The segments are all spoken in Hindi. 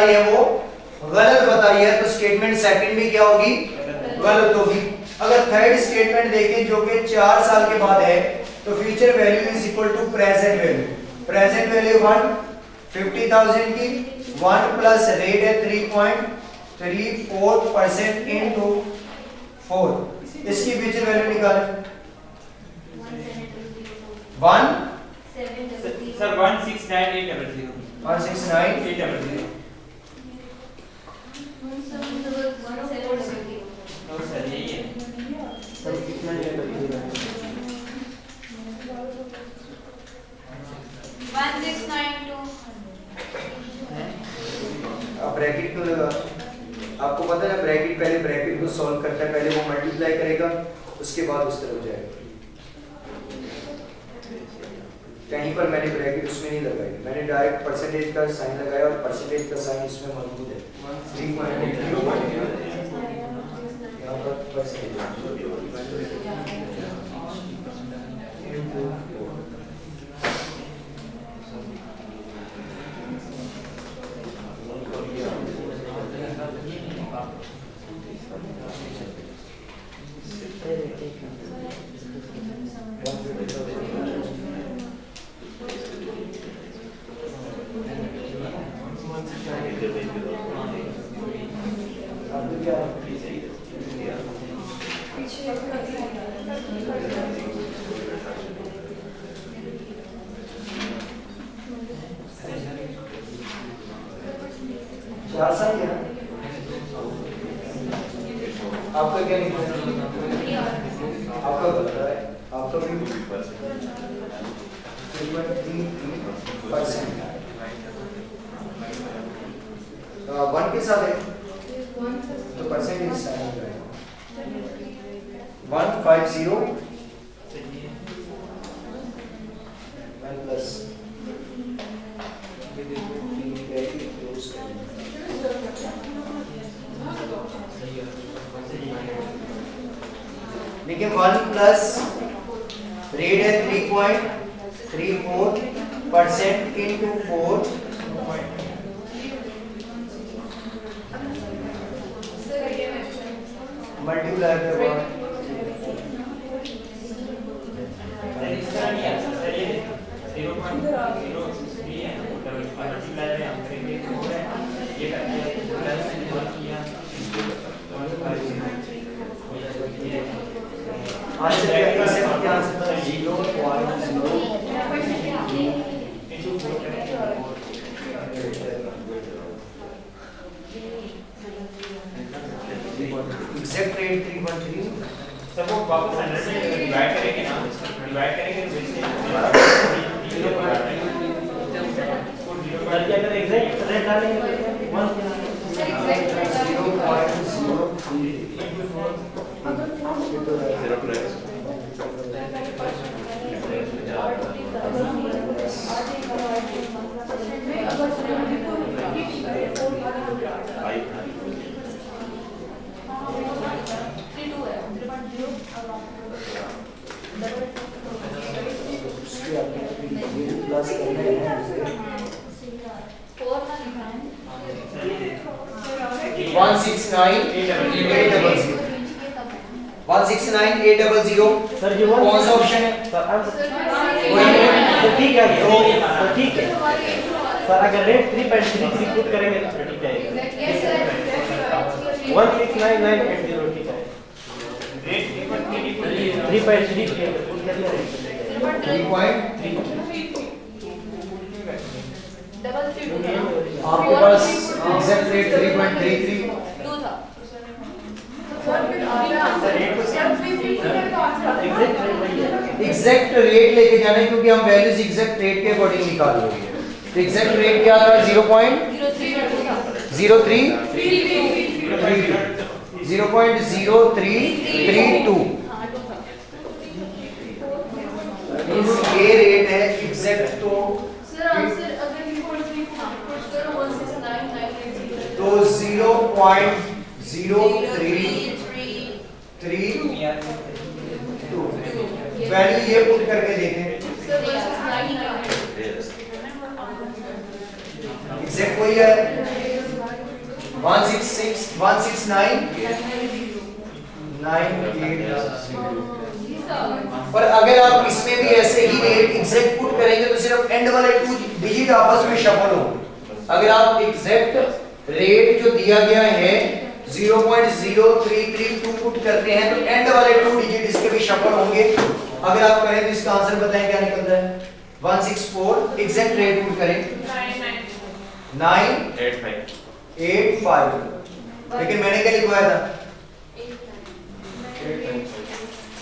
है वो गलत बताई है तो स्टेटमेंट सेकंड भी क्या होगी, गलत होगी। अगर थर्ड स्टेटमेंट देखें जो कि 4 साल के बाद है तो future value is equal to present value. Present value 150,000 की 1 प्लस रेट है 3.34% इनटू 4। इसकी फ्यूचर वैल्यू निकालें। 1 सर 169,800 169 सर यही है। सर कितना ये करिएगा 1692 अब ब्रैकेट क्यों लगा? आपको पता है ना ब्रैकेट पहले ब्रैकेट को सॉल्व करता है, पहले वो मल्टीप्लाई करेगा उसके बाद उस तरह हो जाएगा। कहीं पर मैंने ब्रैकेट उसमें नहीं लगाई, मैंने डायरेक्ट परसेंटेज का साइन लगाया और परसेंटेज का साइन इसमें मौजूद है। 3.0 यहाँ पर परसेंटेज सही है। आपका क्या निकला? आपका गलत है, आपका भी 3.3% 1 के साथ है तो परसेंटेज साइन हो जाएगा 150 प्लस देखिए 1 प्लस रेट है 3.34% इनटू 4 मल्टीप्लाई करवा एग्जैक्ट रेट 3.3 सब वो वापस 100 से डिवाइड करेंगे ना, डिवाइड करेंगे तो इससे अगर एग्जैक्ट रेट डालेंगे 169,800 सर ये कौन सा ऑप्शन है? तो ठीक है तो ठीक है सर। अगर रेट 3.33 पुट करेंगे तो ठीक है 169,980 ठीक है। रेट 3.3 पुट कर दिया 3.3 आपके पास एग्जैक्ट रेट 3.33 एग्जैक्ट रेट लेके जाना है क्योंकि हम वैल्यूज एग्जैक्ट रेट के अकॉर्डिंग निकाल रहे हैं। तो एग्जैक्ट रेट क्या था 0.0332 ये रेट है एग्जैक्ट। तो तो 0.0332 वैल्यू ये पुट करके देखें एग्जैक्ट वही है। 166 169 980। और अगर आप इसमें भी ऐसे ही रेट एग्जैक्ट पुट करेंगे तो सिर्फ एंड वाले 2 डिजिट आपस में शफल होंगे। अगर आप एग्जैक्ट रेट जो दिया गया है 0.0332 पुट करते हैं तो एंड वाले 2 डिजिट इसके भी शफल होंगे। अगर आप करें तो इसका आंसर बताएं क्या निकलता है? 164 एग्जैक्ट रेट पुट करें 985। लेकिन मैंने क्या लिखवाया था?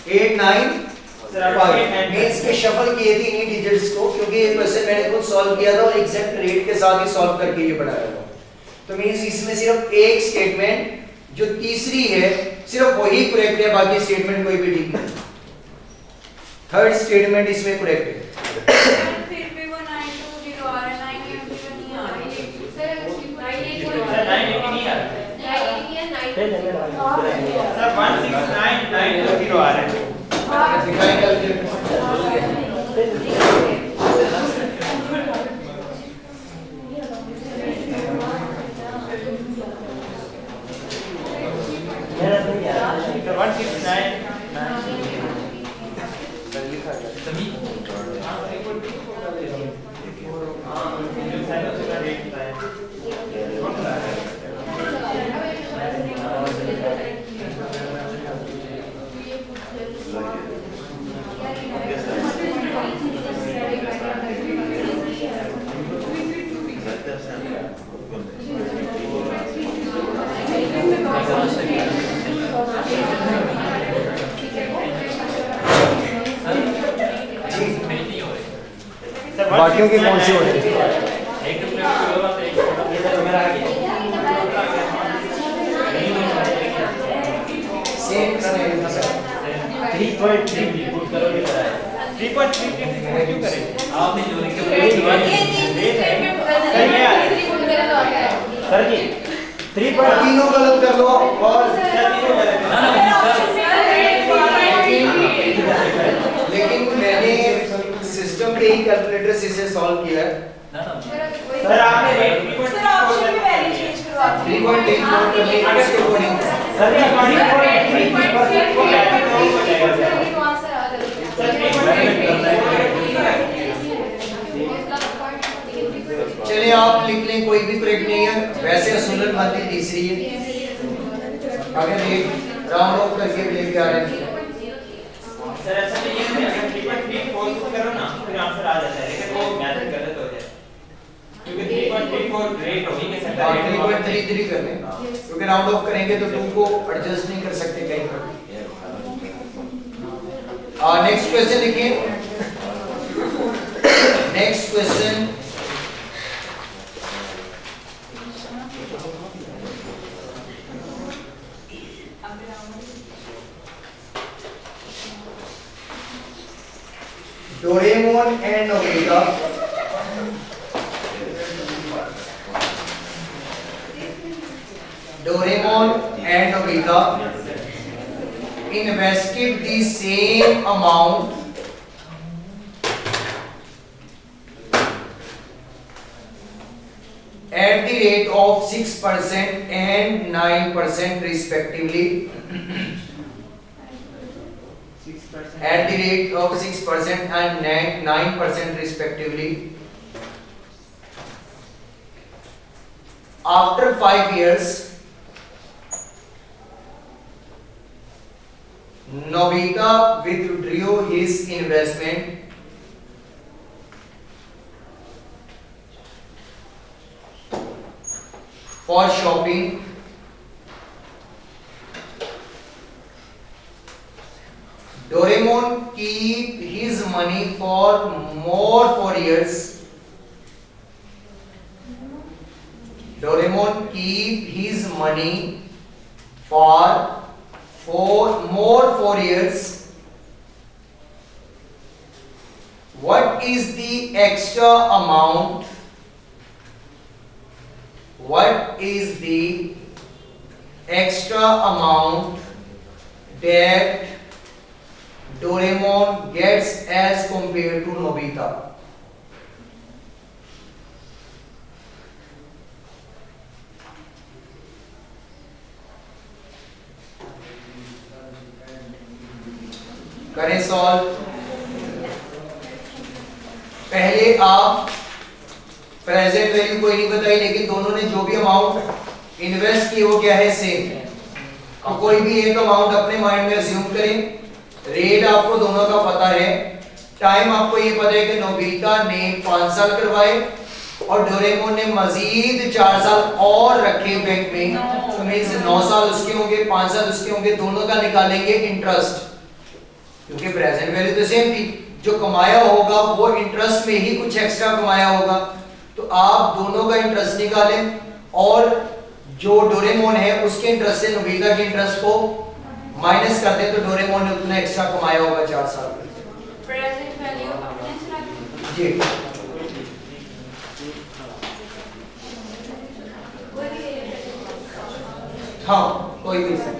895 मींस के शफल किए थे इन्हीं डिजिट्स को, क्योंकि ये क्वेश्चन मैंने खुद सॉल्व किया था और एग्जैक्ट रेट के साथ ही सॉल्व करके ये बनाया था। तो मींस इसमें सिर्फ एक स्टेटमेंट जो तीसरी है सिर्फ वही करेक्ट है, बाकी स्टेटमेंट कोई भी ठीक नहीं। थर्ड स्टेटमेंट इसमें करेक्ट है। फिर भी वो 920 आ रहा है, 980 नहीं आ रहा है। सर 980 नहीं आ रहा है। पहले मेरा सर 169 920 आ रहा है। दिखाएं कैलकुलेटर। मेरा तो नहीं आ रहा। सर 169 बाकियों के कौन से होते हैं? एक तो ये तो मेरा आ गया। Same statement sir. 3.3 पुट करोगे तो आएगा। 3.3 क्यों करें? आपने जो लिखा ये स्टेटमेंट बदल है। सर जी 3. तीनों गलत कर लो और लेकिन मैंने सिस्टम पे ही कैलकुलेटर से इसे सॉल्व किया है। सर आपने रेट सर ऑप्शन में वैल्यू चेंज करो आप। 3.8 नोट करने के इसके अकॉर्डिंग सर जी चलिए आप लिख लें, कोई भी करेक्ट नहीं है। वैसे सुनत माती तीसरी है। अगर एक राउंड ऑफ करके लेके आ रहे हैं सर ऐसा नहीं है, अगर 3.3 फोर करो ना फिर आंसर आ जाता है, लेकिन वो मेथड गलत हो जाए क्योंकि 3.34 रेट होगी के सकता है 3.33 कर लें, क्योंकि राउंड ऑफ करेंगे तो 2 को एडजस्ट नहीं कर सकते कहीं पर। नेक्स्ट क्वेश्चन लिखिए। Next question Doraemon and Nobita invested the same amount at the rate of 6% and 9% respectively. At the rate of 6% and 9% respectively. After 5 years, Nobita withdrew his investment for shopping. Doraemon keep his money for more 4 years. Doraemon keep his money for more 4 years. What is the extra amount? What is the extra amount that Doraemon gets as compared to Nobita? करें सॉल्व। पहले आप प्रेजेंट वैल्यू कोई नहीं बताई, लेकिन दोनों ने जो भी अमाउंट इन्वेस्ट की वो क्या है, सेम। तो कोई भी एक अमाउंट अपने माइंड में अज्यूम करें। रेट आपको दोनों का पता है, टाइम आपको ये पता है कि नोबिता ने 5 साल करवाए और डोरेमोन ने मजीद 4 साल और रखे बैंक में, तो मींस 9 साल उसके होंगे, 5 साल उसके होंगे, दोनों का निकालेंगे इंटरेस्ट, क्योंकि प्रेजेंट वैल्यू तो सेम थी। जो कमाया होगा वो इंटरेस्ट में ही कुछ एक्स्ट्रा कमाया होगा, तो आप दोनों का इंटरेस्ट निकालें और जो डोरेमोन है उसके इंटरेस्ट से नोबिता के इंटरेस्ट को माइनस कर दें, तो डोरेमोन ने उतना एक्स्ट्रा कमाया होगा 4 साल में। प्रेजेंट वैल्यू अपने जी हाँ, कोई भी सही।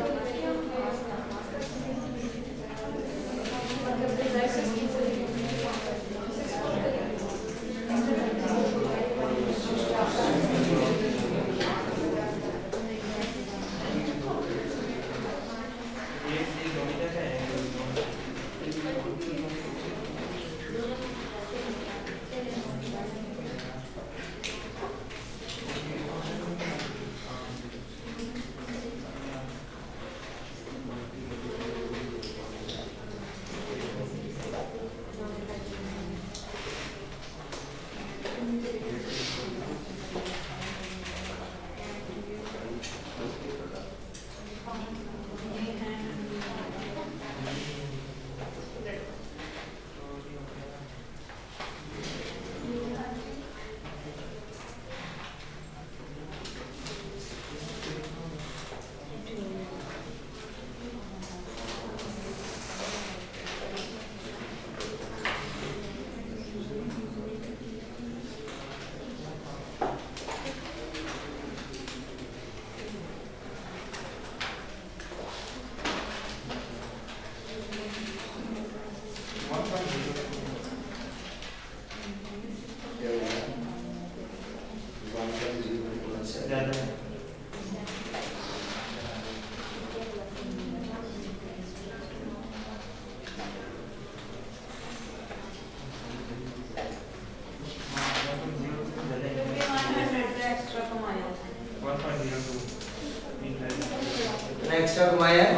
एक्स्ट्रा कमाया है।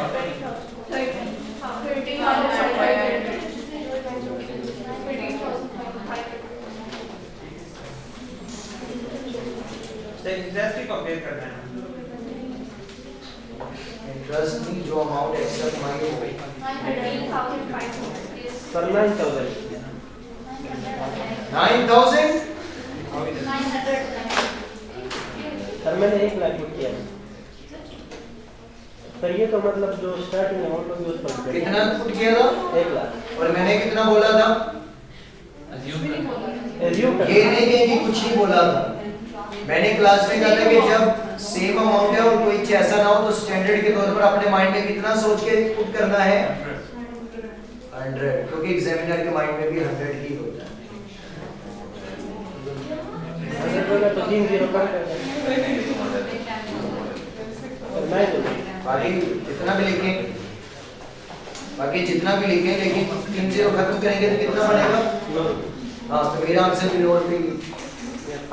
इंटरेस्ट ही कंपेयर करना है। इंटरेस्ट नहीं, जो अमाउंट एक्स्ट्रा कमाई हो गई। सर 9000 9000 सर मैंने 1 लाख पुट किया सर। ये तो मतलब जो स्टार्टिंग अमाउंट होगी उस पर कितना पुट किया था? 1 लाख। और मैंने कितना बोला था? एज्यूम ये नहीं कि कुछ ही बोला था। मैंने क्लास में कहा था कि जब सेम अमाउंट है और कोई ऐसा ना हो तो स्टैंडर्ड के तौर पर अपने माइंड में कितना सोच के पुट करना है, 100, क्योंकि एग्जामिनर के माइंड में भी 100 ही होता है। अगर बोला तो 3 0 कम कर दें। मैं बाकी जितना भी लिखें, लेकिन 3 0 खत्म करेंगे तो कितना बनेगा? हाँ, तो मेरा आंसर भी नोट पे,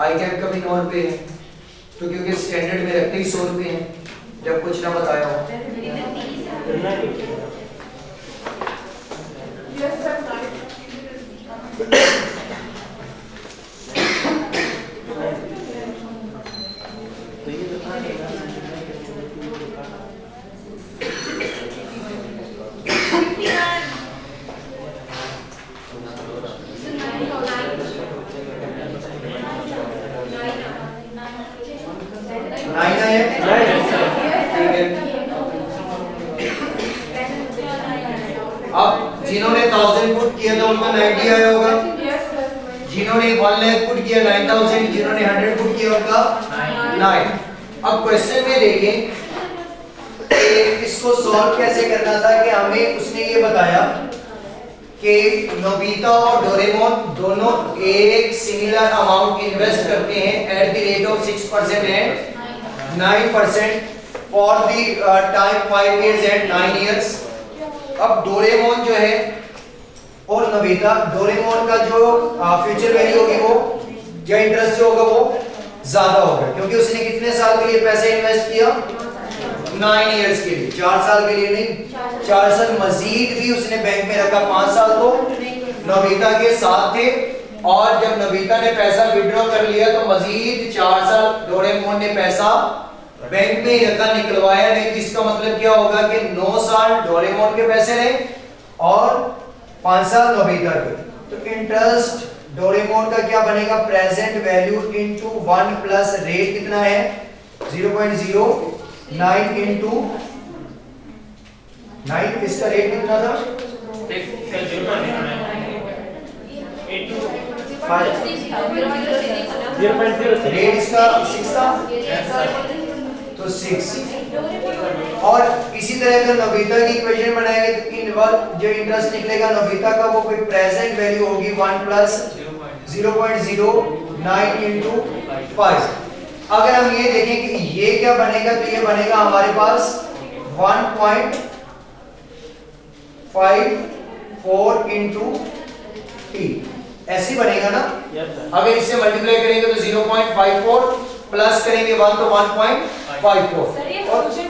आई कैप का भी नोट पे है, तो क्योंकि स्टैंडर्ड में रखते ही 100 रुपये हैं जब कुछ ना बताया हो। तो ये तो था अब जिन्होंने 1000 पुट किया था उनका 90 आया होगा, जिन्होंने 1 लाख पुट किया 9000, जिन्होंने 100 पुट किया उनका 9। अब क्वेश्चन में देखें कि इसको सॉल्व कैसे करना था, कि हमें उसने ये बताया कि नोबिता और डोरेमोन दोनों एक सिमिलर अमाउंट इन्वेस्ट करते हैं at the rate of 6% and 9% for the time 5 years and 9 years। अब डोरेमोन जो है और नोबिता, डोरेमोन का जो फ्यूचर वैल्यू होगी वो या इंटरेस्ट जो होगा वो ज्यादा होगा, क्योंकि उसने कितने साल के लिए पैसे इन्वेस्ट किया? 9 इयर्स के लिए, 4 साल के लिए नहीं, 4 साल मजीद भी उसने बैंक में रखा, 5 साल तो नोबिता के साथ थे, और जब नोबिता ने पैसा विड्रॉ कर लिया तो मजीद 4 साल डोरेमोन ने पैसा बैंक में ही रखा, निकलवाया नहीं। इसका मतलब क्या होगा कि 9 साल डोरेमोन के पैसे रहे और 5 साल नोबिता के। तो इंटरेस्ट डोरेमोन का क्या बनेगा? Present value into 1 plus rate कितना है? 0.09 इनटू 9, इसका रेट कितना था? 0.06 रेट इसका 6 था, तो 6। और इसी तरह अगर नोबिता की इक्वेशन बनाएंगे तो इन वर्क जो इंटरेस्ट निकलेगा नोबिता का वो कोई प्रेजेंट वैल्यू होगी 1 प्लस 0.09 इनटू 5। अगर हम ये देखें कि ये क्या बनेगा, तो ये बनेगा हमारे पास 1.54 इनटू t, ऐसे ही बनेगा ना। Yes sir. अगर इससे मल्टीप्लाई करेंगे तो 0.54 प्लस करेंगे 1 तो 1.54। सर ये और फंक्शन